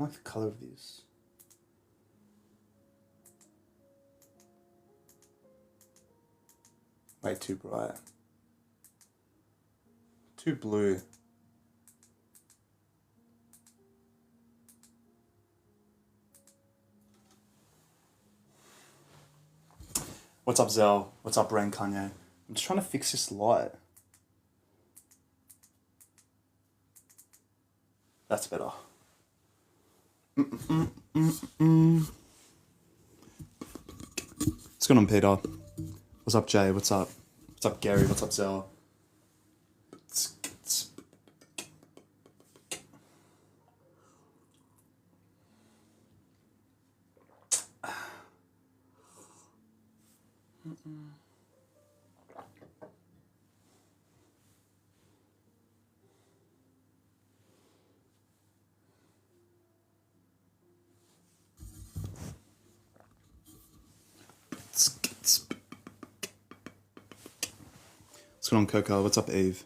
like the colour of this. Way too bright. Too blue. What's up, Zell? What's up, Rain Kanye? I'm just trying to fix this light. That's better. What's going on, Peter? What's up, Jay? What's up? What's up, Gary? What's up, Zell? What's going on, Coco? What's up, Eve?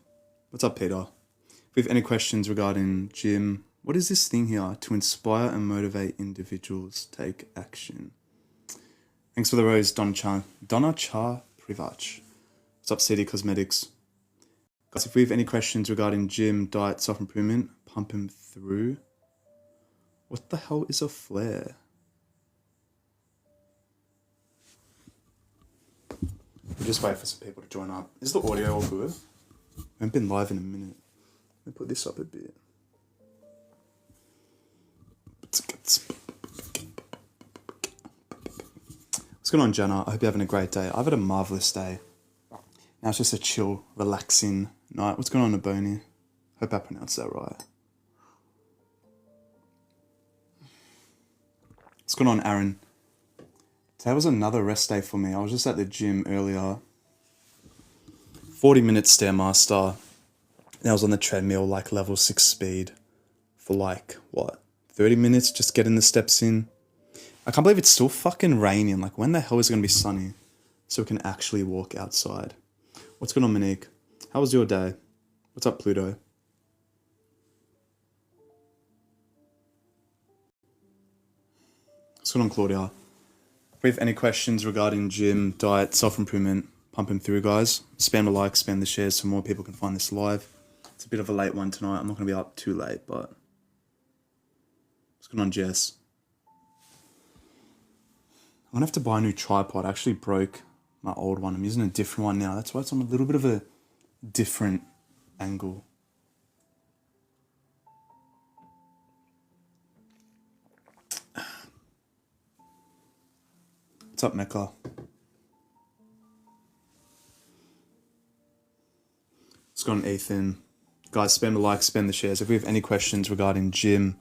What's up, Peter? If you have any questions regarding gym, what is this thing here? To inspire and motivate individuals, take action. Thanks for the rose, Donna Char Privach. What's up, CD Cosmetics? Guys, if we have any questions regarding gym, diet, self-improvement, pump him through. What the hell is a flare? We'll just wait for some people to join up. Is the audio all good? I haven't been live in a minute. Let me put this up a bit. What's going on, Jenna? I hope you're having a great day. I've had a marvellous day. Now it's just a chill, relaxing night. What's going on, Aboni? Hope I pronounced that right. What's going on, Aaron? Today was another rest day for me. I was just at the gym earlier. 40-minute Stairmaster. And I was on the treadmill, like level 6 speed. For like, what? 30 minutes, just getting the steps in. I can't believe it's still fucking raining. Like, when the hell is it going to be sunny? So we can actually walk outside. What's going on, Monique? How was your day? What's up, Pluto? What's going on, Claudia? If we have any questions regarding gym, diet, self-improvement, pump them through, guys. Spam a like, spam the shares so more people can find this live. It's a bit of a late one tonight. I'm not going to be up too late, but... What's going on, Jess? I'm going to have to buy a new tripod. I actually broke my old one. I'm using a different one now. That's why it's on a little bit of a different angle. What's up, Mecca? What's going on, Ethan? Guys, spam the like, spam the shares. If we have any questions regarding gym,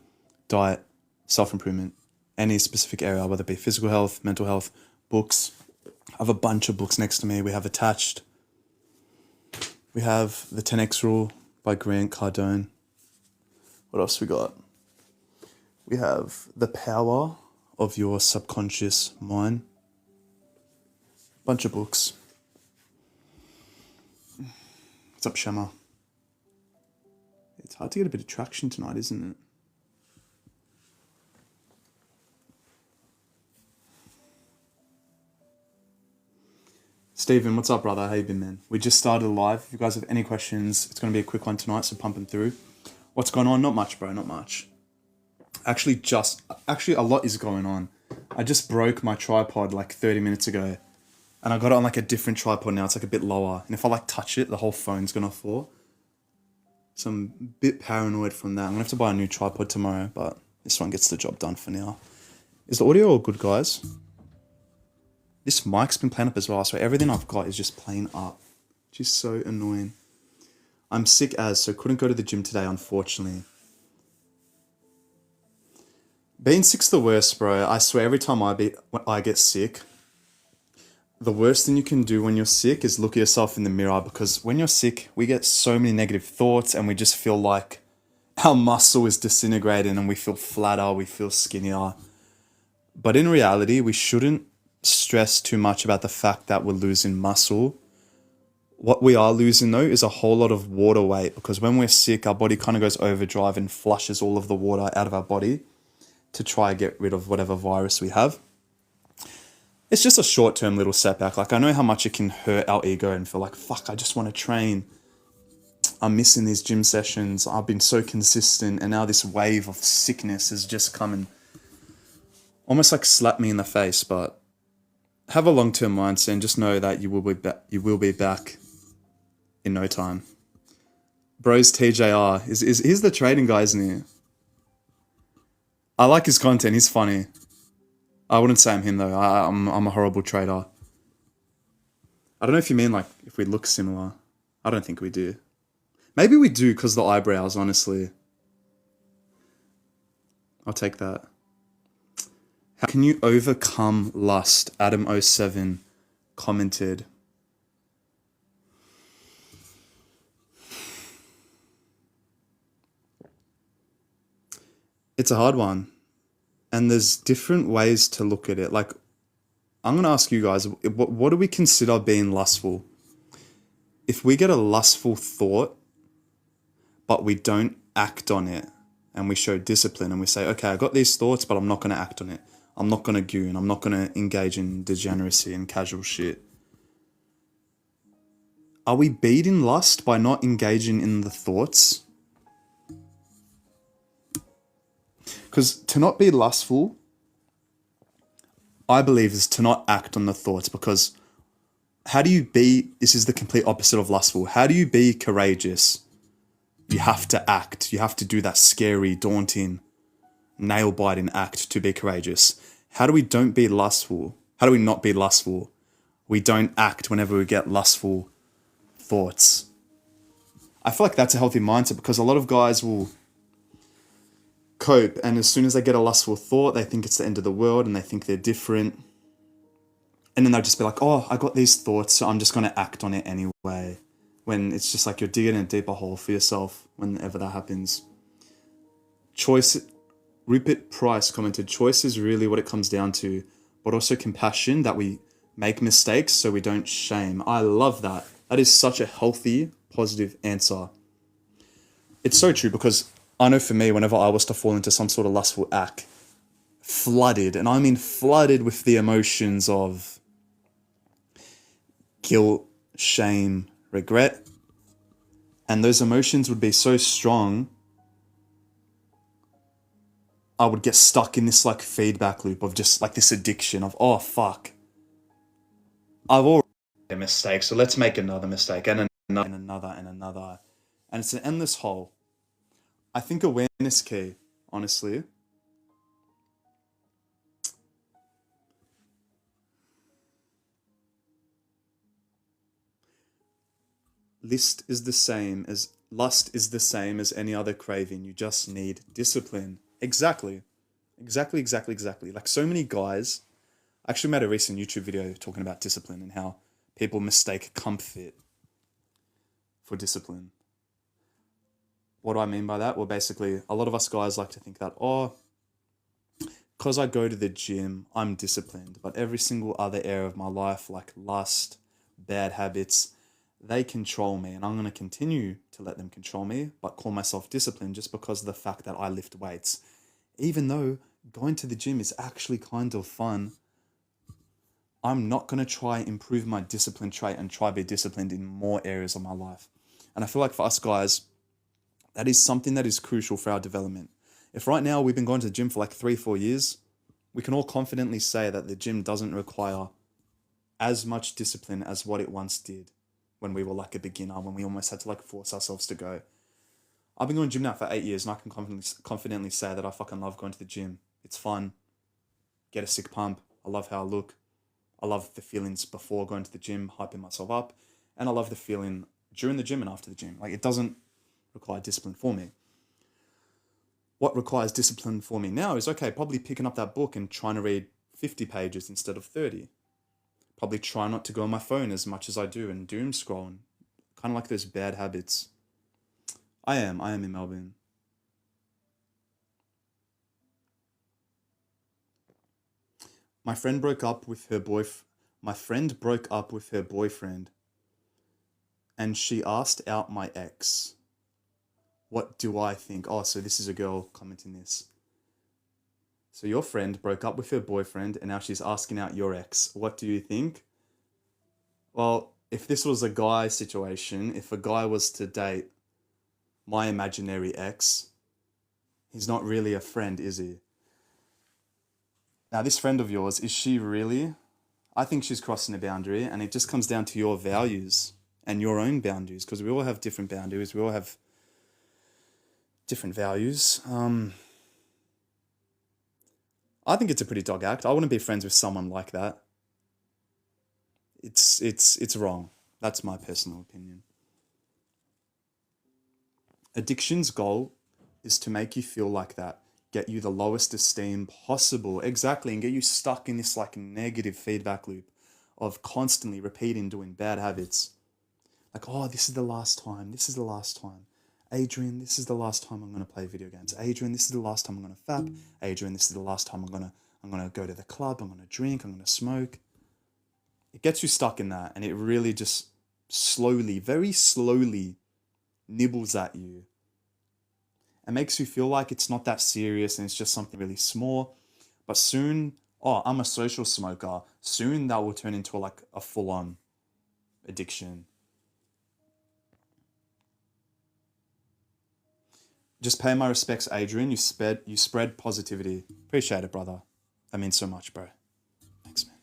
diet, self-improvement, any specific area, whether it be physical health, mental health, books. I have a bunch of books next to me. We have Attached. We have The 10X Rule by Grant Cardone. What else we got? We have The Power of Your Subconscious Mind. Bunch of books. What's up, Shama? It's hard to get a bit of traction tonight, isn't it? Stephen, what's up, brother? How you been, man? We just started live. If you guys have any questions, it's going to be a quick one tonight, so pump them through. What's going on? Not much, bro, not much. Actually, a lot is going on. I just broke my tripod like 30 minutes ago, and I got it on like a different tripod now. It's like a bit lower, and if I like touch it, the whole phone's going to fall. So I'm a bit paranoid from that. I'm going to have to buy a new tripod tomorrow, but this one gets the job done for now. Is the audio all good, guys? This mic's been playing up as well, so everything I've got is just playing up, which is so annoying. I'm sick so couldn't go to the gym today, unfortunately. Being sick's the worst, bro. I swear every time I get sick, the worst thing you can do when you're sick is look at yourself in the mirror, because when you're sick, we get so many negative thoughts and we just feel like our muscle is disintegrating and we feel flatter, we feel skinnier. But in reality, we shouldn't stress too much about the fact that we're losing muscle. What we are losing though is a whole lot of water weight, because when we're sick, our body kind of goes overdrive and flushes all of the water out of our body to try and get rid of whatever virus we have. It's just a short-term little setback. Like, I know how much it can hurt our ego and feel like, fuck, I just want to train. I'm missing these gym sessions. I've been so consistent, and now this wave of sickness has just come and almost like slapped me in the face. But have a long-term mindset and just know that you will be back in no time. Bros TJR he's the trading guy, isn't he? I like his content. He's funny. I wouldn't say I'm him though. I'm a horrible trader. I don't know if you mean like if we look similar. I don't think we do. Maybe we do because the eyebrows, honestly. I'll take that. How can you overcome lust? Adam07 commented. It's a hard one. And there's different ways to look at it. Like, I'm going to ask you guys, what do we consider being lustful? If we get a lustful thought, but we don't act on it, and we show discipline, and we say, okay, I got these thoughts, but I'm not going to act on it. I'm not going to goon. I'm not going to engage in degeneracy and casual shit. Are we beating lust by not engaging in the thoughts? Because to not be lustful, I believe, is to not act on the thoughts. Because how do you be, this is the complete opposite of lustful. How do you be courageous? You have to act. You have to do that scary, daunting, nail-biting act to be courageous. How do we don't be lustful? How do we not be lustful? We don't act whenever we get lustful thoughts. I feel like that's a healthy mindset, because a lot of guys will cope, and as soon as they get a lustful thought, they think it's the end of the world and they think they're different. And then they'll just be like, oh, I got these thoughts, so I'm just going to act on it anyway. When it's just like you're digging a deeper hole for yourself whenever that happens. Rupert Price commented, choice is really what it comes down to, but also compassion, that we make mistakes so we don't shame. I love that. That is such a healthy, positive answer. It's so true, because I know for me, whenever I was to fall into some sort of lustful act, flooded, and I mean flooded with the emotions of guilt, shame, regret, and those emotions would be so strong, I would get stuck in this like feedback loop of just like this addiction of, oh fuck, I've already made a mistake, so let's make another mistake, and another, and another, and another, and it's an endless hole. I think awareness key, honestly. Lust is the same as any other craving. You just need discipline. Exactly. Like so many guys, I actually made a recent YouTube video talking about discipline and how people mistake comfort for discipline. What do I mean by that? Well, basically, a lot of us guys like to think that, oh, because I go to the gym, I'm disciplined. But every single other area of my life, like lust, bad habits, they control me. And I'm going to continue to let them control me, but call myself disciplined just because of the fact that I lift weights. Even though going to the gym is actually kind of fun, I'm not going to try and improve my discipline trait and try to be disciplined in more areas of my life. And I feel like for us guys, that is something that is crucial for our development. If right now we've been going to the gym for like 3-4 years, we can all confidently say that the gym doesn't require as much discipline as what it once did when we were like a beginner, when we almost had to like force ourselves to go. I've been going to the gym now for 8 years, and I can confidently say that I fucking love going to the gym. It's fun. Get a sick pump. I love how I look. I love the feelings before going to the gym, hyping myself up. And I love the feeling during the gym and after the gym. Like, it doesn't require discipline for me. What requires discipline for me now is, okay, probably picking up that book and trying to read 50 pages instead of 30. Probably try not to go on my phone as much as I do and doom scroll, and kind of like those bad habits. I am in Melbourne. My friend broke up with her boyfriend and she asked out my ex. What do I think? Oh, so this is a girl commenting this. So your friend broke up with her boyfriend and now she's asking out your ex. What do you think? Well, if this was a guy situation, if a guy was to date my imaginary ex, he's not really a friend, is he? Now, this friend of yours, is she really? I think she's crossing a boundary, and it just comes down to your values and your own boundaries, because we all have different boundaries. We all have different values. I think it's a pretty dog act. I wouldn't be friends with someone like that. It's wrong. That's my personal opinion. Addiction's goal is to make you feel like that, get you the lowest esteem possible, exactly, and get you stuck in this like negative feedback loop of constantly repeating doing bad habits. Like, oh, this is the last time. This is the last time. Adrian, this is the last time I'm gonna play video games. Adrian, this is the last time I'm gonna fap. Adrian, this is the last time I'm gonna go to the club. I'm gonna drink. I'm gonna smoke. It gets you stuck in that, and it really just slowly, very slowly, nibbles at you. It makes you feel like it's not that serious and it's just something really small. But soon, oh, I'm a social smoker. Soon that will turn into like a full-on addiction. Just pay my respects, Adrian. You spread positivity. Appreciate it, brother. That means so much, bro. Thanks, man.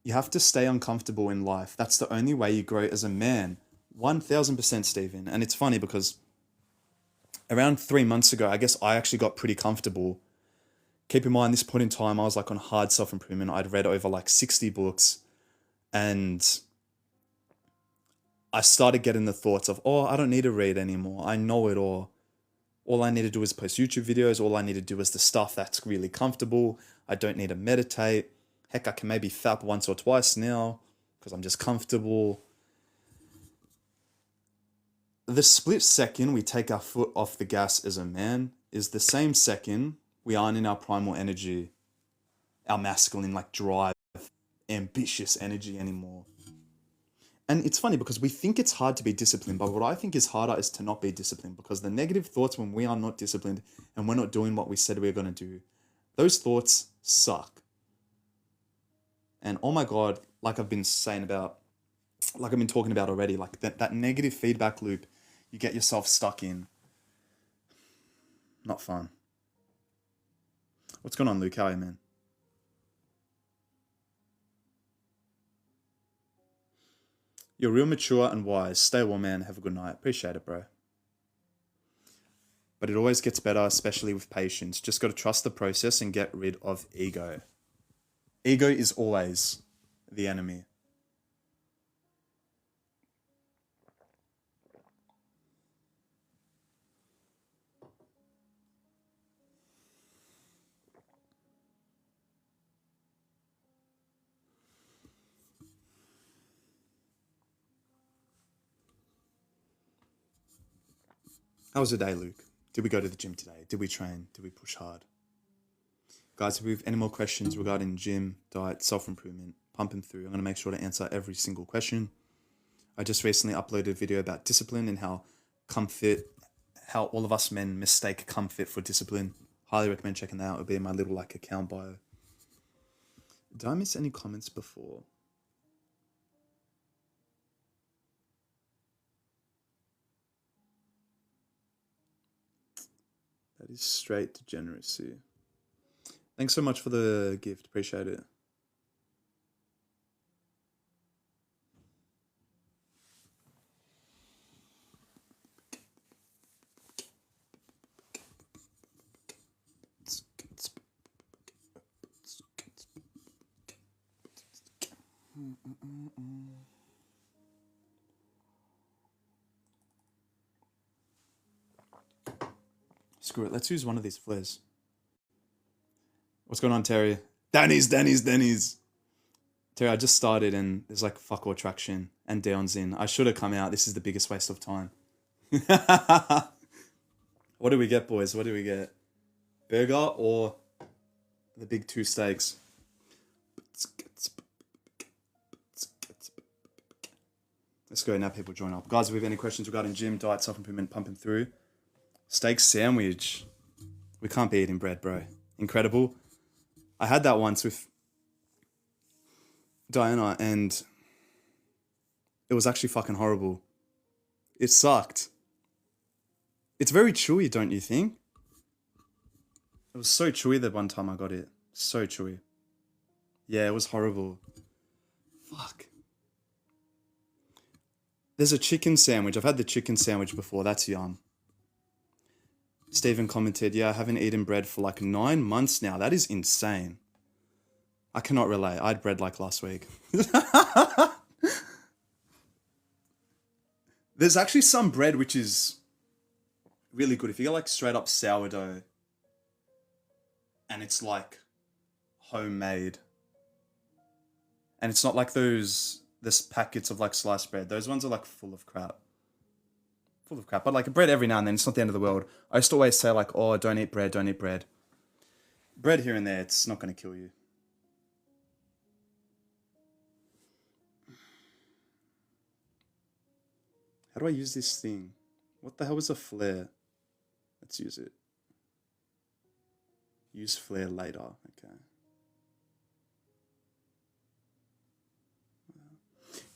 You have to stay uncomfortable in life. That's the only way you grow as a man. 1000%, Stephen. And it's funny because around 3 months ago, I guess I actually got pretty comfortable. Keep in mind, this point in time, I was like on hard self-improvement. I'd read over like 60 books, and I started getting the thoughts of, oh, I don't need to read anymore. I know it all. All I need to do is post YouTube videos. All I need to do is the stuff that's really comfortable. I don't need to meditate. Heck, I can maybe fap once or twice now because I'm just comfortable. The split second we take our foot off the gas as a man is the same second we aren't in our primal energy, our masculine, like drive, ambitious energy anymore. And it's funny because we think it's hard to be disciplined, but what I think is harder is to not be disciplined, because the negative thoughts when we are not disciplined and we're not doing what we said we we're going to do, those thoughts suck. And oh my God, like I've been talking about already, like that negative feedback loop you get yourself stuck in. Not fun. What's going on, Luke? How are you, man? You're real mature and wise. Stay well, man. Have a good night. Appreciate it, bro. But it always gets better, especially with patience. Just got to trust the process and get rid of ego. Ego is always the enemy. How was the day, Luke? Did we go to the gym today? Did we train? Did we push hard? Guys, if we have any more questions regarding gym, diet, self-improvement, pump them through. I'm going to make sure to answer every single question. I just recently uploaded a video about discipline and how all of us men mistake comfort for discipline. Highly recommend checking that out. It'll be in my little like account bio. Did I miss any comments before? That is straight degeneracy. Thanks so much for the gift. Appreciate it. Screw it. Let's use one of these flares. What's going on, Terry? Danny's. Terry, I just started and there's like fuck all traction and Downs in. I should have come out. This is the biggest waste of time. What do we get, boys? What do we get? Burger or the big 2 steaks? Let's go now, people join up. Guys, if we have any questions regarding gym, diet, self-improvement, pumping through. Steak sandwich. We can't be eating bread, bro. Incredible. I had that once with Diana and it was actually fucking horrible. It sucked. It's very chewy, don't you think? It was so chewy that one time I got it. So chewy. Yeah, it was horrible. Fuck. There's a chicken sandwich. I've had the chicken sandwich before. That's yum. Stephen commented, yeah, I haven't eaten bread for like 9 months now. That is insane. I cannot relate. I had bread like last week. There's actually some bread which is really good. If you get like straight up sourdough and it's like homemade and it's not like this packets of like sliced bread. Those ones are like full of crap. But like bread every now and then, it's not the end of the world. I used to always say like, oh, don't eat bread. Bread here and there, it's not going to kill you. How do I use this thing? What the hell is a flare? Let's use it. Use flare later. Okay.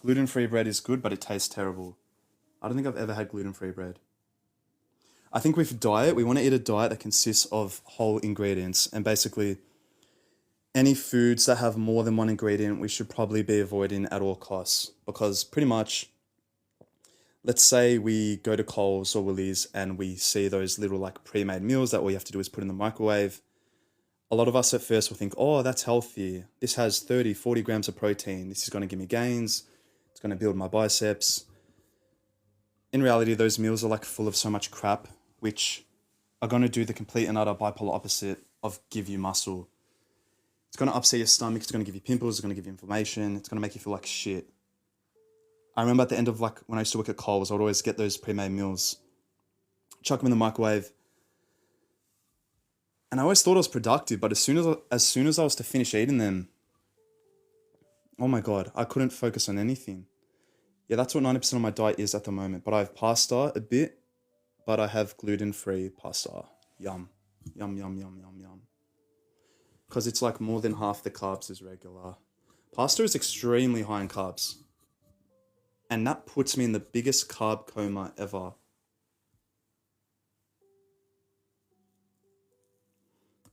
Gluten-free bread is good, but it tastes terrible. I don't think I've ever had gluten-free bread. I think with diet, we want to eat a diet that consists of whole ingredients. And basically, any foods that have more than one ingredient, we should probably be avoiding at all costs. Because pretty much, let's say we go to Coles or Woolies and we see those little like pre-made meals that all you have to do is put in the microwave. A lot of us at first will think, oh, that's healthy. This has 30, 40 grams of protein. This is going to give me gains. It's going to build my biceps. In reality, those meals are like full of so much crap, which are going to do the complete and utter bipolar opposite of give you muscle. It's going to upset your stomach. It's going to give you pimples. It's going to give you inflammation. It's going to make you feel like shit. I remember at the end of like when I used to work at Coles, I would always get those pre-made meals, chuck them in the microwave. And I always thought I was productive, but as soon as I was to finish eating them, oh my God, I couldn't focus on anything. Yeah, that's what 90% of my diet is at the moment. But I have pasta a bit, but I have gluten-free pasta. Yum. Yum, yum, yum, yum, yum. Because it's like more than half the carbs is regular. Pasta is extremely high in carbs. And that puts me in the biggest carb coma ever.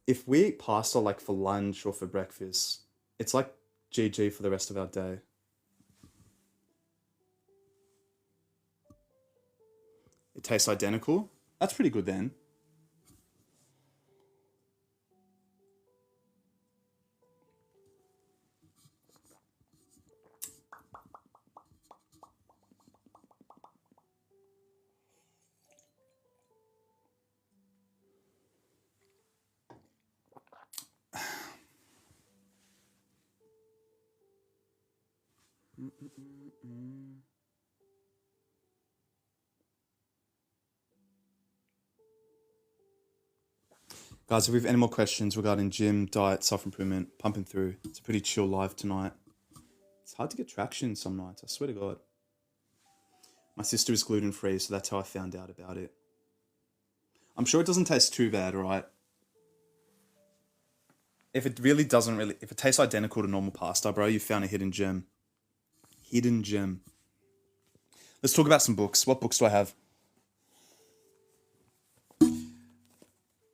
If we eat pasta like for lunch or for breakfast, it's like GG for the rest of our day. It tastes identical. That's pretty good then. Guys, if we have any more questions regarding gym, diet, self-improvement, pumping through, it's a pretty chill live tonight. It's hard to get traction some nights, I swear to God. My sister is gluten-free, so that's how I found out about it. I'm sure it doesn't taste too bad, right? If it tastes identical to normal pasta, bro, you found a hidden gem. Hidden gem. Let's talk about some books. What books do I have?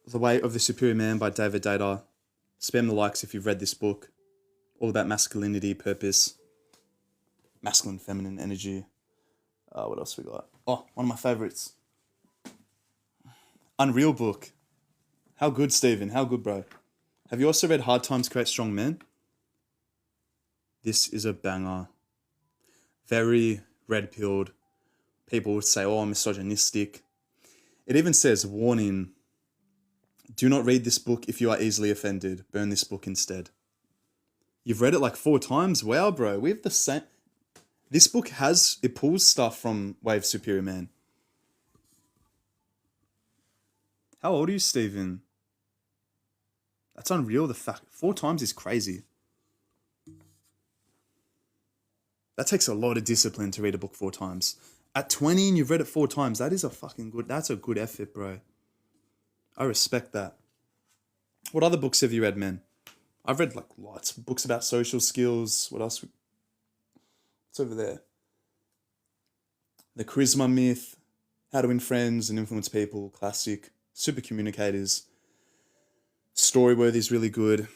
The Way of the Superior Man by David Data. Spam the likes if you've read this book. All about masculinity, purpose, masculine, feminine energy. What else we got? Oh, one of my favorites. Unreal book. How good, Stephen? How good, bro? Have you also read Hard Times Create Strong Men? This is a banger. Very red-pilled. People would say, oh, I'm misogynistic. It even says, warning, do not read this book if you are easily offended. Burn this book instead. You've read it like 4 times? Wow, bro. We have the same... This book it pulls stuff from Way of Superior Man. How old are you, Stephen? That's unreal, the fact. 4 times is crazy. That takes a lot of discipline to read a book 4 times. At 20 and you've read it 4 times, that is a fucking good, that's a good effort, bro. I respect that. What other books have you read, man? I've read like lots of books about social skills. What else? What's over there? The Charisma Myth, How to Win Friends and Influence People, classic. Super Communicators. Storyworthy is really good.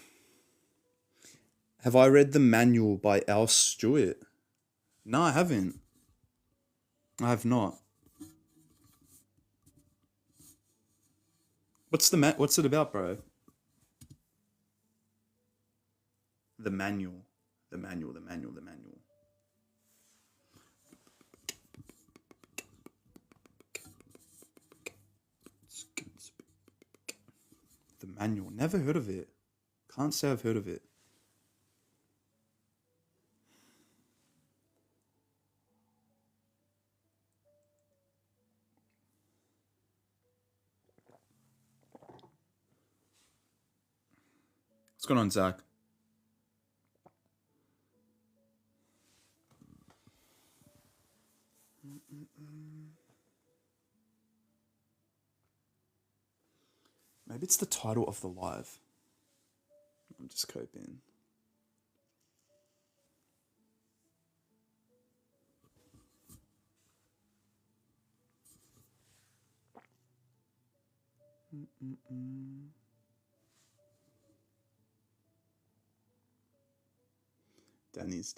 Have I read The Manual by Al Stewart? No, I haven't. I have not. What's it about, bro? The Manual. The Manual, the Manual, the Manual. The Manual. Never heard of it. Can't say I've heard of it. What's going on, Zach? Maybe it's the title of the live. I'm just coping. Danny's.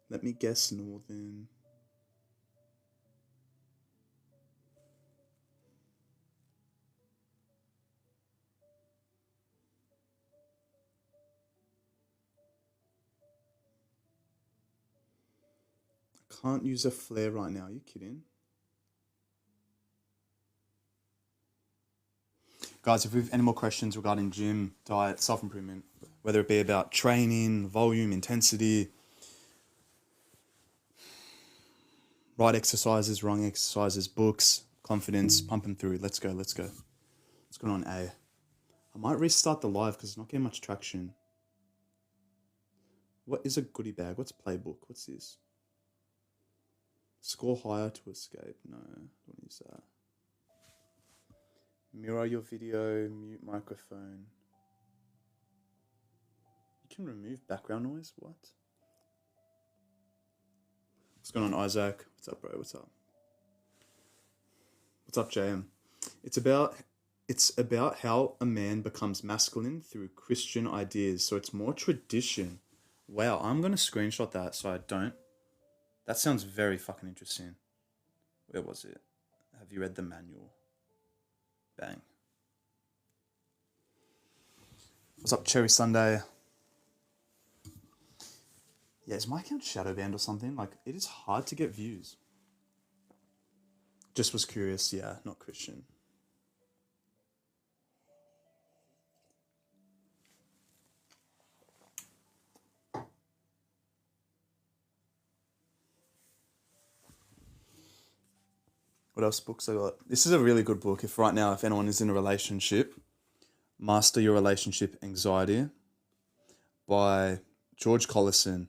Let me guess, Northern. I can't use a flare right now. Are you kidding? Guys, if we have any more questions regarding gym, diet, self-improvement, whether it be about training, volume, intensity, right exercises, wrong exercises, books, confidence, pumping through. Let's go. What's going on, A? I might restart the live because it's not getting much traction. What is a goodie bag? What's playbook? What's this? Score higher to escape. No, don't use that. Mirror your video, mute microphone. You can remove background noise? What? What's going on, Isaac? What's up, bro? What's up? What's up, JM? It's about how a man becomes masculine through Christian ideas. So it's more tradition. Wow, I'm going to screenshot that so I don't. That sounds very fucking interesting. Where was it? Have you read the manual? Bang. What's up, Cherry Sunday? Yeah, is my account shadow banned or something? Like, it is hard to get views. Just was curious. Yeah, not Christian. What else books I got? This is a really good book. If anyone is in a relationship, Master Your Relationship Anxiety by George Collison.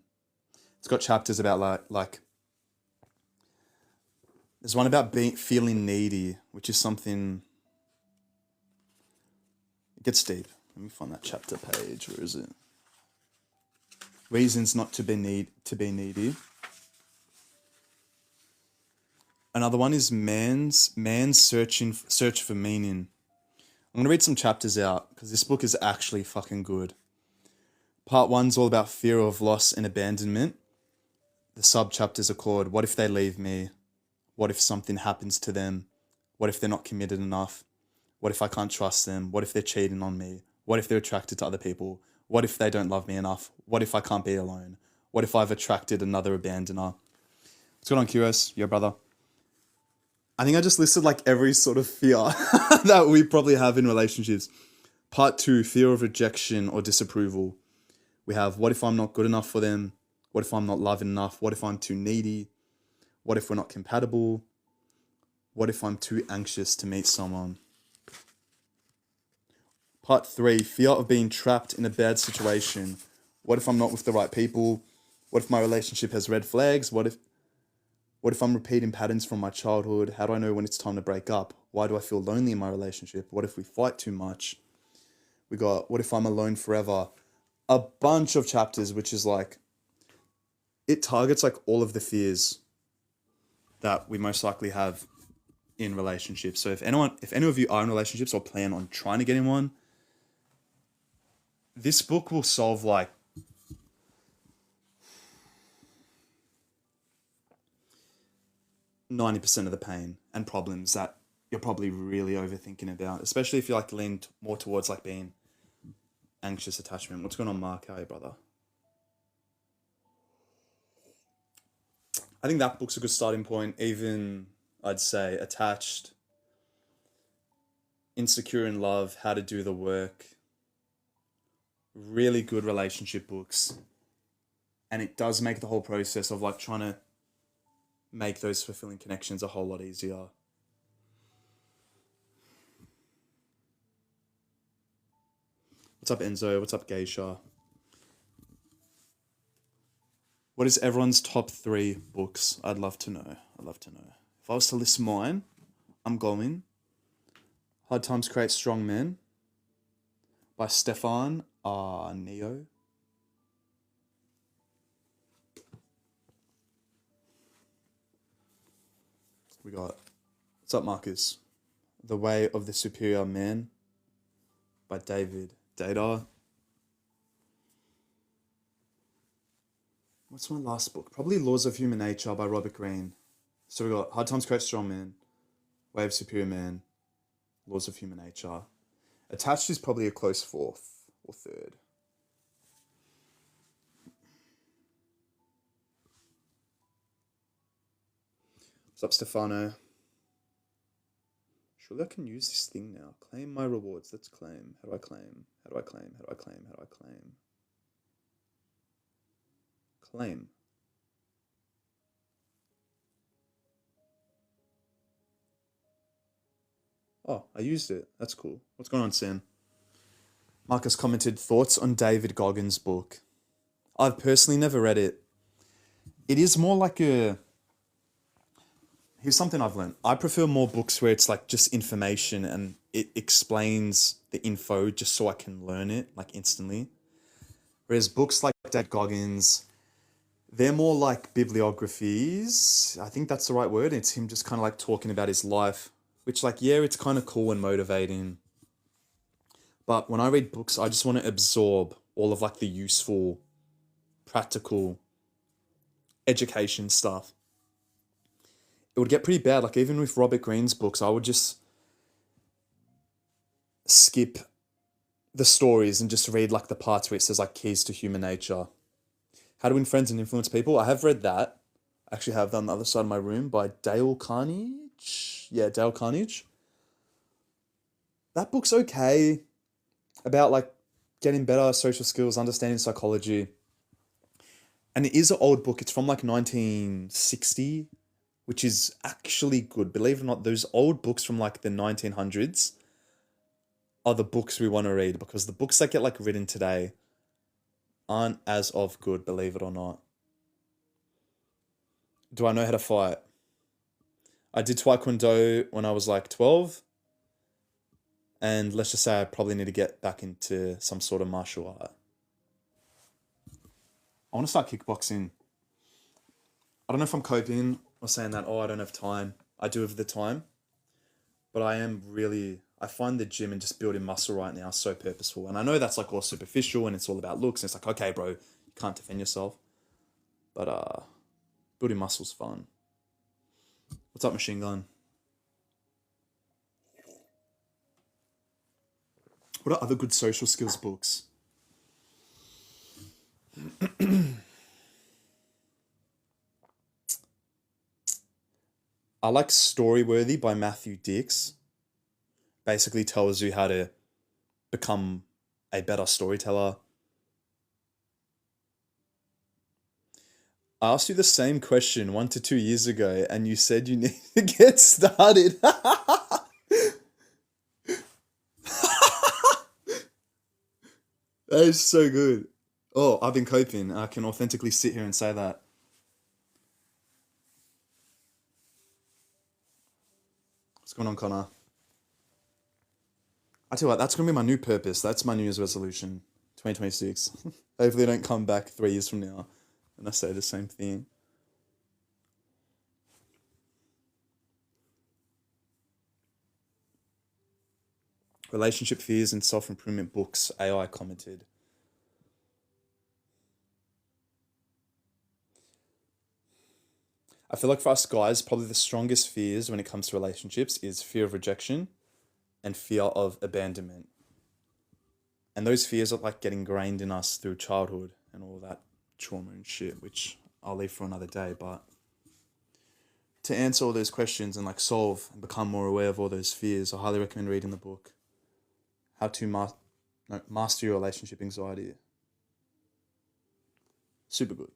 It's got chapters about like there's one about feeling needy, which is something. It gets deep. Let me find that chapter page. Where is it? Reasons not to be needy. Another one is man's search for meaning. I'm going to read some chapters out because this book is actually fucking good. Part 1's all about fear of loss and abandonment. The sub-chapters are called What If They Leave Me? What if something happens to them? What if they're not committed enough? What if I can't trust them? What if they're cheating on me? What if they're attracted to other people? What if they don't love me enough? What if I can't be alone? What if I've attracted another abandoner? What's going on, Kuros? Yo, brother. I think I just listed like every sort of fear that we probably have in relationships. Part 2, fear of rejection or disapproval. We have, what if I'm not good enough for them? What if I'm not loving enough? What if I'm too needy? What if we're not compatible? What if I'm too anxious to meet someone? Part 3, fear of being trapped in a bad situation. What if I'm not with the right people? What if my relationship has red flags? What if I'm repeating patterns from my childhood? How do I know when it's time to break up? Why do I feel lonely in my relationship? What if we fight too much? We got, what if I'm alone forever? A bunch of chapters, which is like, it targets like all of the fears that we most likely have in relationships. So if any of you are in relationships or plan on trying to get in one, this book will solve like 90% of the pain and problems that you're probably really overthinking about, especially if you like lean more towards like being anxious attachment. What's going on, Mark? How are you, brother? I think that book's a good starting point. Even I'd say Attached, Insecure in Love, How to Do the Work. Really good relationship books. And it does make the whole process of like trying to make those fulfilling connections a whole lot easier. What's up, Enzo? What's up, Geisha? What is everyone's top 3 books? I'd love to know. I'd love to know. If I was to list mine, I'm going Hard Times Create Strong Men by Stefan Neo. We got, what's up, Marcus? The Way of the Superior Man by David Data. What's my last book? Probably Laws of Human Nature by Robert Greene. So we got Hard Times Create Strong Man, Way of Superior Man, Laws of Human Nature. Attached is probably a close 4th or 3rd. What's up, Stefano? Surely I can use this thing now. Claim my rewards. Let's claim. How do I claim? How do I claim? How do I claim? How do I claim? Claim. Oh, I used it. That's cool. What's going on, Sam? Marcus commented, thoughts on David Goggins' book. I've personally never read it. It is more like a... Here's something I've learned. I prefer more books where it's like just information and it explains the info just so I can learn it like instantly. Whereas books like David Goggins, they're more like bibliographies. I think that's the right word. It's him just kind of like talking about his life, which like, yeah, it's kind of cool and motivating. But when I read books, I just want to absorb all of like the useful, practical education stuff. It would get pretty bad. Like even with Robert Greene's books, I would just skip the stories and just read like the parts where it says like keys to human nature. How to Win Friends and Influence People. I have read that. I actually have that on the other side of my room by Dale Carnegie. Yeah, Dale Carnegie. That book's okay. About like getting better social skills, understanding psychology. And it is an old book. It's from like 1960, which is actually good. Believe it or not, those old books from like the 1900s are the books we want to read because the books that get like written today aren't as of good, believe it or not. Do I know how to fight? I did Taekwondo when I was like 12. And let's just say I probably need to get back into some sort of martial art. I want to start kickboxing. I don't know if I'm coping or saying that, oh, I don't have time. I do have the time. But I find the gym and just building muscle right now so purposeful. And I know that's like all superficial and it's all about looks. And it's like, okay, bro, you can't defend yourself. But building muscle's fun. What's up, Machine Gun? What are other good social skills books? I like Storyworthy by Matthew Dix. Basically tells you how to become a better storyteller. I asked you the same question 1 to 2 years ago and you said you need to get started. That is so good. Oh, I've been coping. I can authentically sit here and say that. What's going on, Connor? I tell you what, that's going to be my new purpose. That's my New Year's resolution, 2026. Hopefully I don't come back 3 years from now and I say the same thing. Relationship fears and self-improvement books, AI commented. I feel like for us guys, probably the strongest fears when it comes to relationships is fear of rejection and fear of abandonment. And those fears are like getting ingrained in us through childhood and all that trauma and shit, which I'll leave for another day. But to answer all those questions and like solve and become more aware of all those fears, I highly recommend reading the book, How to Master Your Relationship Anxiety. Super good.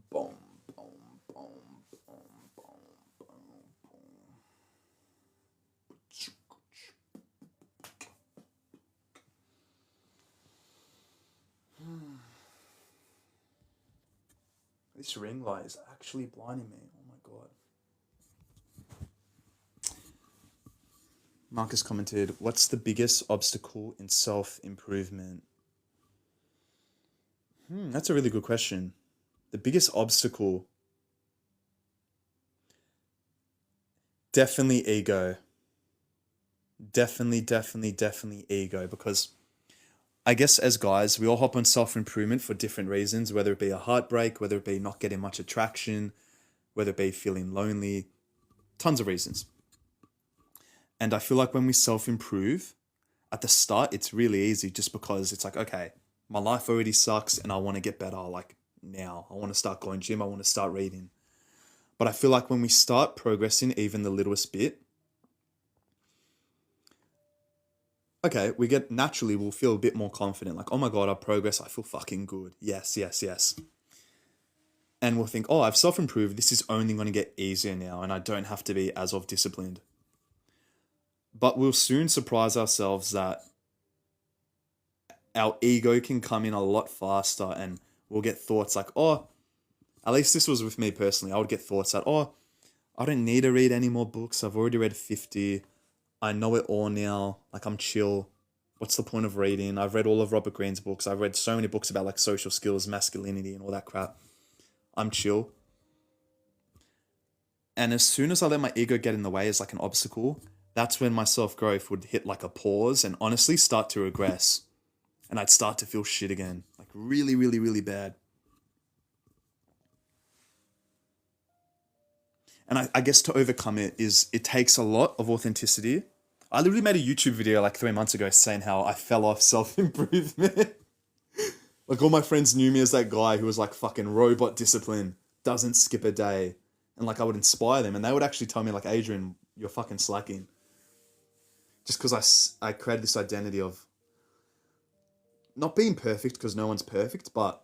Boom, boom, boom, boom, boom, boom, boom. This ring light is actually blinding me. Oh my god. Marcus commented, what's the biggest obstacle in self-improvement? That's a really good question. The biggest obstacle, definitely ego. Definitely ego. Because I guess as guys, we all hop on self-improvement for different reasons, whether it be a heartbreak, whether it be not getting much attraction, whether it be feeling lonely, tons of reasons. And I feel like when we self-improve, at the start, it's really easy just because it's like, okay, my life already sucks and I want to get better like now. I want to start going gym. I want to start reading. But I feel like when we start progressing even the littlest bit, okay, we'll feel a bit more confident. Like, oh my God, I progress. I feel fucking good. Yes. And we'll think, oh, I've self-improved. This is only going to get easier now and I don't have to be as of disciplined. But we'll soon surprise ourselves that our ego can come in a lot faster and we'll get thoughts like, oh, at least this was with me personally. I would get thoughts that, oh, I don't need to read any more books. I've already read 50. I know it all now. Like, I'm chill. What's the point of reading? I've read all of Robert Greene's books. I've read so many books about like social skills, masculinity and all that crap. I'm chill. And as soon as I let my ego get in the way as like an obstacle, that's when my self-growth would hit like a pause and honestly start to regress. And I'd start to feel shit again. Like really bad. And I guess to overcome it takes a lot of authenticity. I literally made a YouTube video like 3 months ago saying how I fell off self-improvement. Like all my friends knew me as that guy who was like fucking robot discipline, doesn't skip a day. And like I would inspire them and they would actually tell me like, Adrian, you're fucking slacking. Just because I created this identity of not being perfect because no one's perfect, but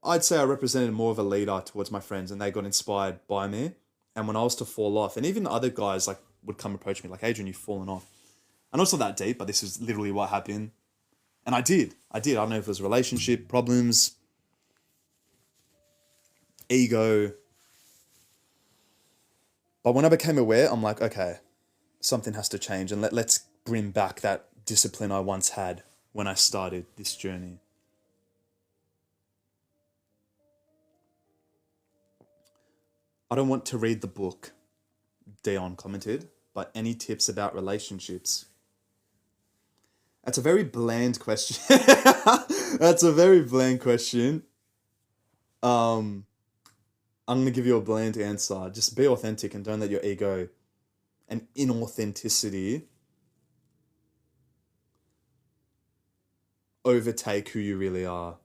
I'd say I represented more of a leader towards my friends and they got inspired by me. And when I was to fall off, and even the other guys like would come approach me like, Adrian, you've fallen off. And it's not that deep, but this is literally what happened. And I did. I don't know if it was relationship problems, ego. But when I became aware, I'm like, okay, something has to change and let's bring back that discipline I once had when I started this journey. I don't want to read the book, Dion commented, but any tips about relationships? That's a very bland question. That's a very bland question. I'm going to give you a bland answer. Just be authentic and don't let your ego and inauthenticity overtake who you really are.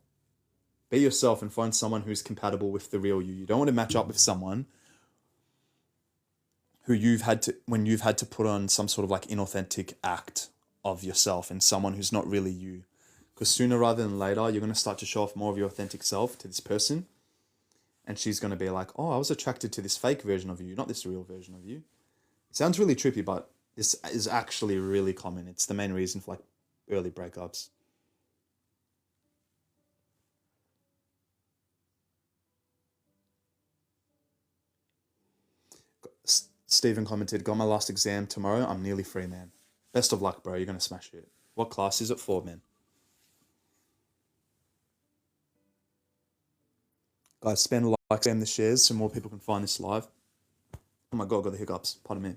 Be yourself and find someone who's compatible with the real you. You don't want to match up with someone who when you've had to put on some sort of like inauthentic act of yourself and someone who's not really you. Because sooner rather than later, you're going to start to show off more of your authentic self to this person. And she's going to be like, oh, I was attracted to this fake version of you, not this real version of you. Sounds really trippy, but this is actually really common. It's the main reason for like early breakups. Stephen commented, got my last exam tomorrow. I'm nearly free, man. Best of luck, bro. You're going to smash it. What class is it for, man? Guys, spam the like, spam the shares so more people can find this live. Oh my God, got the hiccups. Pardon me.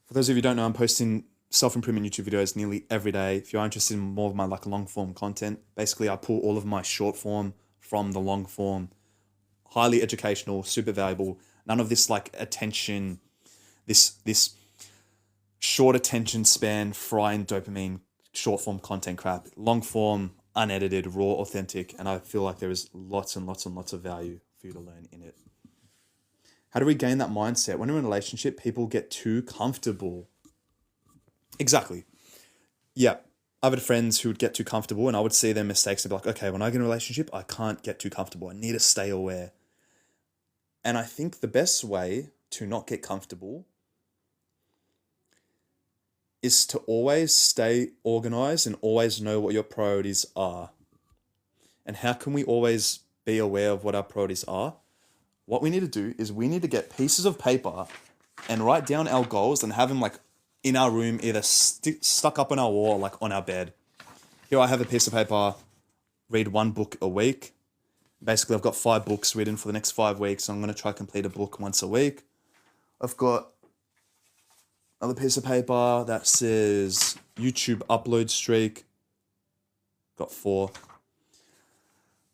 For those of you who don't know, I'm posting self-improvement YouTube videos nearly every day. If you're interested in more of my like long form content, basically I pull all of my short form from the long form. Highly educational, super valuable. None of this like attention, this short attention span, frying dopamine, short form content crap. Long form, unedited, raw, authentic, and I feel like there is lots and lots and lots of value for you to learn in it. How do we gain that mindset? When we're in a relationship, people get too comfortable. Exactly. Yeah. I've had friends who would get too comfortable and I would see their mistakes and be like, okay, when I get in a relationship, I can't get too comfortable. I need to stay aware. And I think the best way to not get comfortable is to always stay organized and always know what your priorities are. And how can we always be aware of what our priorities are? What we need to do is we need to get pieces of paper and write down our goals and have them like in our room, either stuck up on our wall, or like on our bed. Here I have a piece of paper, read one book a week. Basically, I've got 5 books written for the next 5 weeks. So I'm going to try to complete a book once a week. I've got another piece of paper that says YouTube upload streak. Got 4.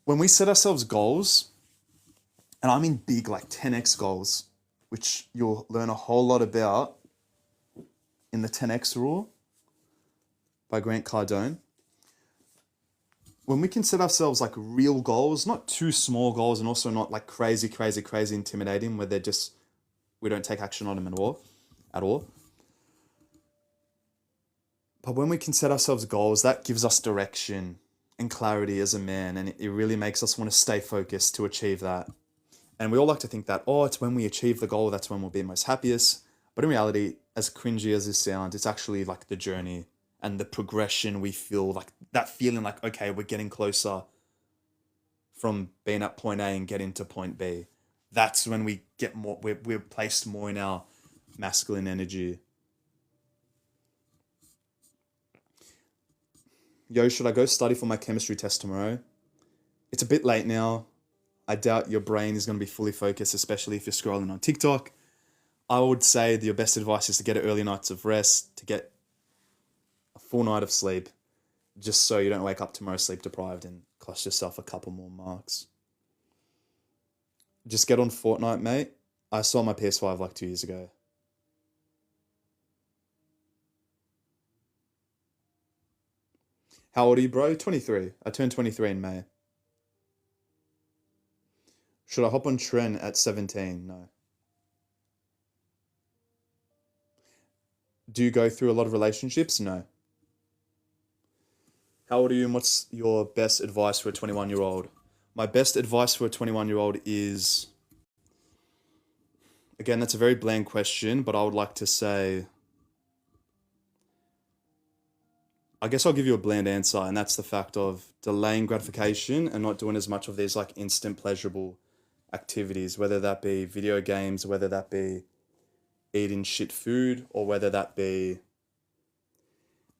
When we set ourselves goals, and I mean big, like 10x goals, which you'll learn a whole lot about in the 10x rule by Grant Cardone. When we can set ourselves like real goals, not too small goals and also not like crazy intimidating where we don't take action on them at all. But when we can set ourselves goals, that gives us direction and clarity as a man. And it really makes us want to stay focused to achieve that. And we all like to think that, it's when we achieve the goal, that's when we'll be most happiest. But in reality, as cringy as this sounds, it's actually like the journey and the progression we feel, like that feeling like, okay, we're getting closer from being at point A and getting to point B. That's when we get more, we're placed more in our masculine energy. Yo, should I go study for my chemistry test tomorrow? It's a bit late now. I doubt your brain is going to be fully focused, especially if you're scrolling on TikTok. I would say that your best advice is to get early nights of rest, to get a full night of sleep, just so you don't wake up tomorrow sleep deprived and cost yourself a couple more marks. Just get on Fortnite, mate. I saw my PS5 like 2 years ago. How old are you, bro? 23. I turned 23 in May. Should I hop on Tren at 17? No. Do you go through a lot of relationships? No. How old are you and what's your best advice for a 21-year-old? My best advice for a 21-year-old is, again, that's a very bland question, but I would like to say, I guess I'll give you a bland answer, and that's the fact of delaying gratification and not doing as much of these like instant pleasurable activities, whether that be video games, whether that be eating shit food, or whether that be,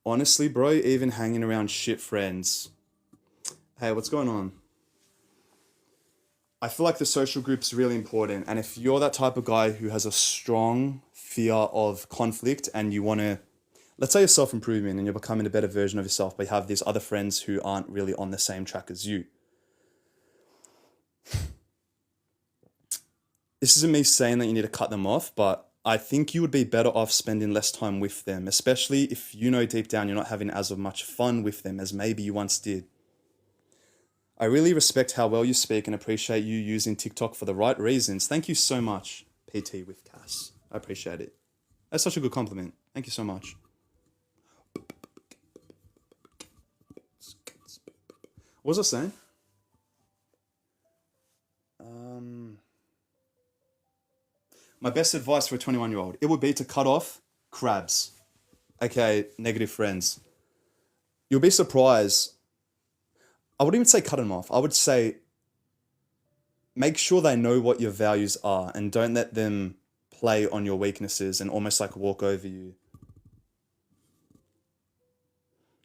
honestly, bro, even hanging around shit friends. Hey, what's going on? I feel like the social group's really important. And if you're that type of guy who has a strong fear of conflict and you want to, let's say you're self-improvement and you're becoming a better version of yourself, but you have these other friends who aren't really on the same track as you. This isn't me saying that you need to cut them off, but I think you would be better off spending less time with them, especially if you know deep down you're not having as much fun with them as maybe you once did. I really respect how well you speak and appreciate you using TikTok for the right reasons. Thank you so much, PT with Cass. I appreciate it. That's such a good compliment. Thank you so much. What was I saying? My best advice for a 21-year-old, it would be to cut off crabs. Okay, negative friends. You'll be surprised. I wouldn't even say cut them off. I would say make sure they know what your values are and don't let them play on your weaknesses and almost like walk over you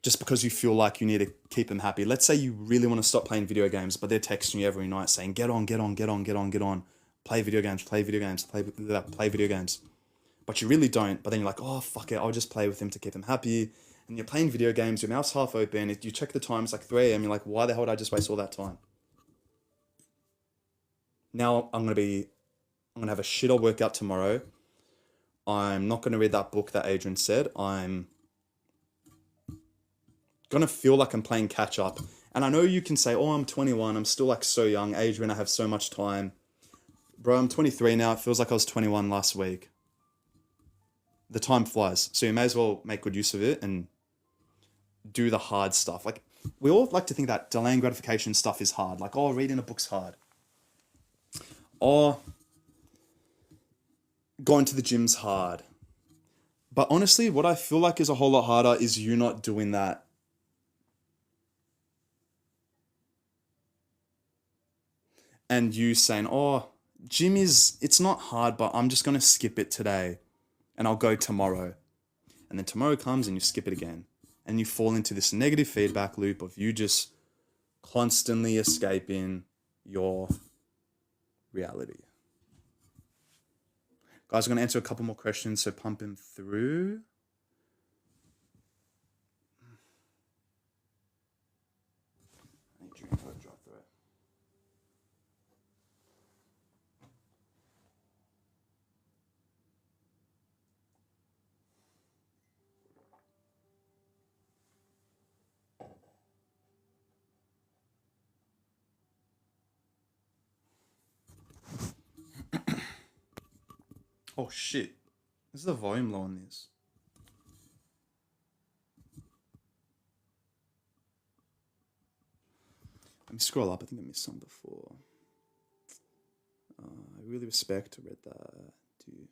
just because you feel like you need to keep them happy. Let's say you really want to stop playing video games, but they're texting you every night saying, get on, get on, get on, get on, get on. Play video games, play video games, play video games. But you really don't. But then you're like, oh, fuck it, I'll just play with them to keep them happy. And you're playing video games, your mouth's half open, you check the time, it's like 3 a.m, you're like, why the hell did I just waste all that time? Now I'm going to have a shit workout tomorrow. I'm not going to read that book that Adrian said. I'm going to feel like I'm playing catch up. And I know you can say, oh, I'm 21. I'm still like so young. Adrian, I have so much time. Bro, I'm 23 now. It feels like I was 21 last week. The time flies. So you may as well make good use of it and do the hard stuff. Like, we all like to think that delaying gratification stuff is hard. Like, oh, reading a book's hard. Or going to the gym's hard. But honestly, what I feel like is a whole lot harder is you not doing that. And you saying, oh, gym it's not hard, but I'm just going to skip it today. And I'll go tomorrow. And then tomorrow comes and you skip it again. And you fall into this negative feedback loop of you just constantly escaping your reality. Guys, I'm going to answer a couple more questions, so pump them through. I need to drink before I drop through it. Oh shit. Is the volume low on this? Let me scroll up. I think I missed some before. I really respect. Read that. Do you?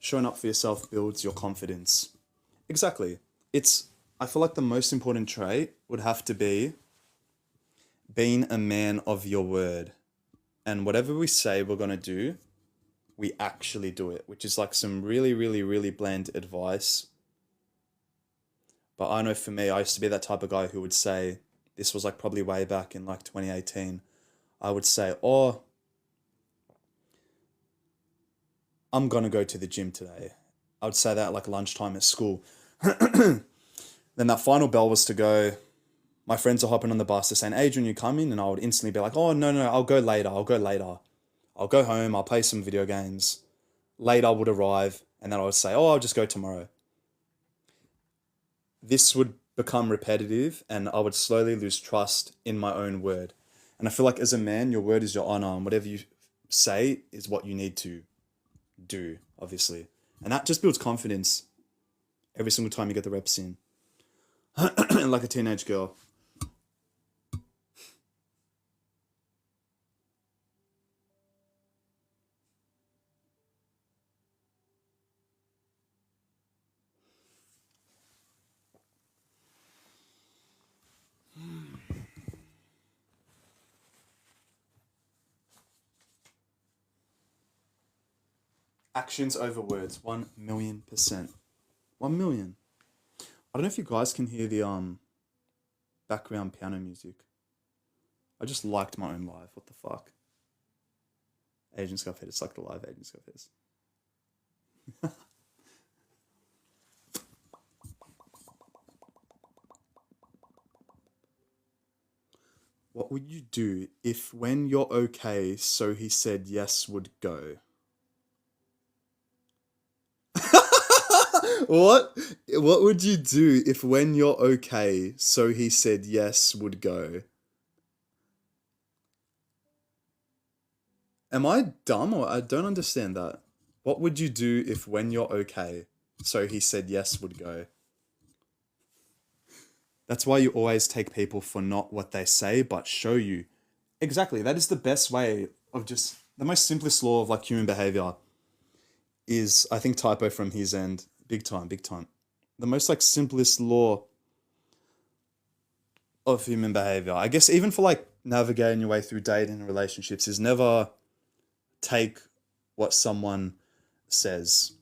Showing up for yourself builds your confidence. Exactly. I feel like the most important trait would have to be being a man of your word. And whatever we say we're going to do, we actually do it, which is like some really, really, really bland advice. But I know for me, I used to be that type of guy who would say, this was like probably way back in like 2018, I would say, oh, I'm going to go to the gym today. I would say that like lunchtime at school. Then that final bell was to go. My friends are hopping on the bus. They're saying, Adrian, you coming? And I would instantly be like, oh, no, I'll go later. I'll go home. I'll play some video games. Later would arrive. And then I would say, oh, I'll just go tomorrow. This would become repetitive and I would slowly lose trust in my own word. And I feel like as a man, your word is your honor. And whatever you say is what you need to do, obviously. And that just builds confidence every single time you get the reps in. Like a teenage girl. Actions over words, 1,000,000%. 1,000,000. I don't know if you guys can hear the background piano music. I just liked my own live. What the fuck? Agent Scuffhead. It's like the live Agent Scuffhead. What would you do if when you're okay, so he said yes would go? What would you do if when you're okay, so he said yes would go? Am I dumb or I don't understand that? What would you do if when you're okay, so he said yes would go? That's why you always take people for not what they say, but show you. Exactly. That is the best way of just the most simplest law of like human behavior is, I think, typo from his end. Big time, big time. The most like simplest law of human behavior, I guess, even for like navigating your way through dating and relationships, is never take what someone says.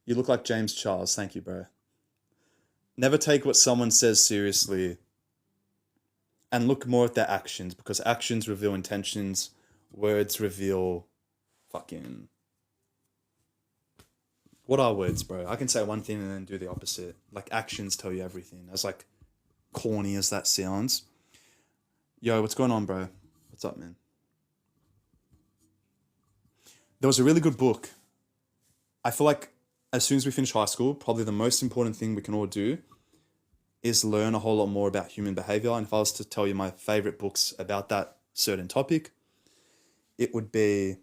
You look like James Charles. Thank you, bro. Never take what someone says seriously and look more at their actions, because actions reveal intentions, words reveal fucking. What are words, bro? I can say one thing and then do the opposite. Like, actions tell you everything. As like corny as that sounds. Yo, what's going on, bro? What's up, man? There was a really good book. I feel like as soon as we finish high school, probably the most important thing we can all do is learn a whole lot more about human behavior. And if I was to tell you my favorite books about that certain topic, it would be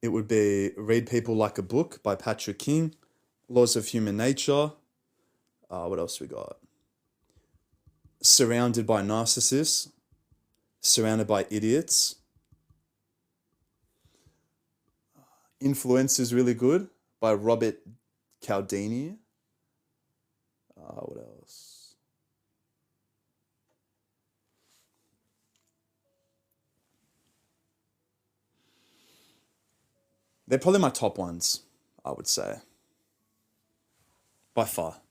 Read People Like a Book by Patrick King, Laws of Human Nature. What else we got? Surrounded by Narcissists, Surrounded by Idiots. Influence is really good by Robert Cialdini. What else? They're probably my top ones, I would say. By far.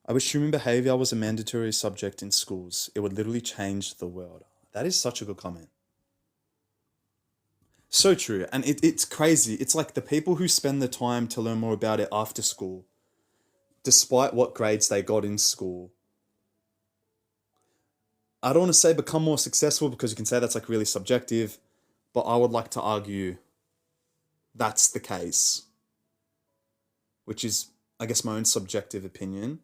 I wish human behavior was a mandatory subject in schools. It would literally change the world. That is such a good comment. So true. And it's crazy. It's like the people who spend the time to learn more about it after school, despite what grades they got in school, I don't want to say become more successful, because you can say that's like really subjective, but I would like to argue that's the case, which is, I guess, my own subjective opinion.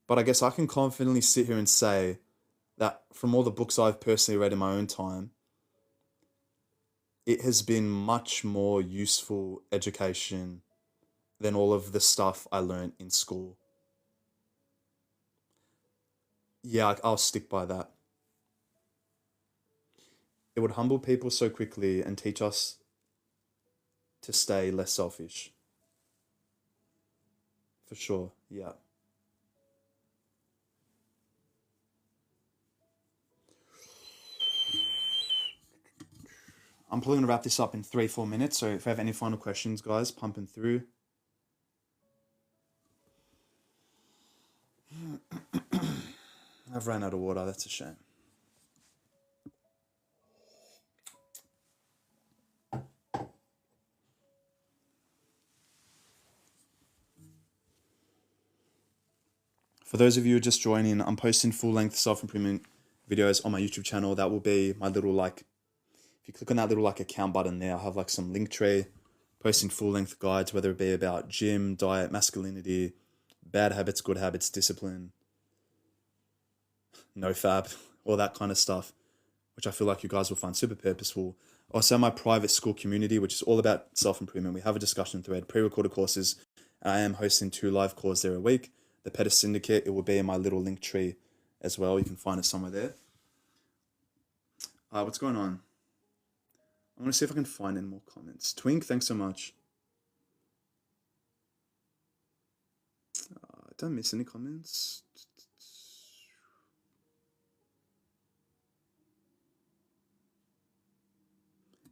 But I guess I can confidently sit here and say that from all the books I've personally read in my own time, it has been much more useful education than all of the stuff I learned in school. Yeah, I'll stick by that. It would humble people so quickly and teach us to stay less selfish. For sure, yeah. I'm probably going to wrap this up in 3-4 minutes, so if you have any final questions, guys, pumping through. I've ran out of water, that's a shame. For those of you who are just joining, I'm posting full-length self-improvement videos on my YouTube channel. That will be my little, like, if you click on that little, like, account button there, I'll have, like, some link tree, posting full-length guides, whether it be about gym, diet, masculinity, bad habits, good habits, discipline, no fab, all that kind of stuff, which I feel like you guys will find super purposeful. Also, my private school community, which is all about self-improvement. We have a discussion thread, pre-recorded courses, and I am hosting 2 live calls there a week. The Petis Syndicate, it will be in my little link tree as well. You can find it somewhere there. What's going on? I want to see if I can find any more comments. Twink, thanks so much. Did I miss any comments?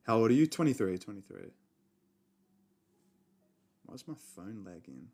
How old are you? 23. Why is my phone lagging?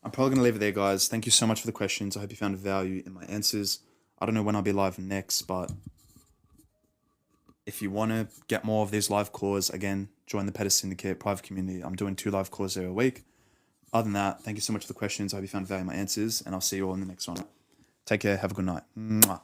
I'm probably going to leave it there, guys. Thank you so much for the questions. I hope you found value in my answers. I don't know when I'll be live next, but if you want to get more of these live calls, again, join the Petis Syndicate private community. I'm doing 2 live calls there a week. Other than that, thank you so much for the questions. I hope you found value in my answers, and I'll see you all in the next one. Take care. Have a good night. Mwah.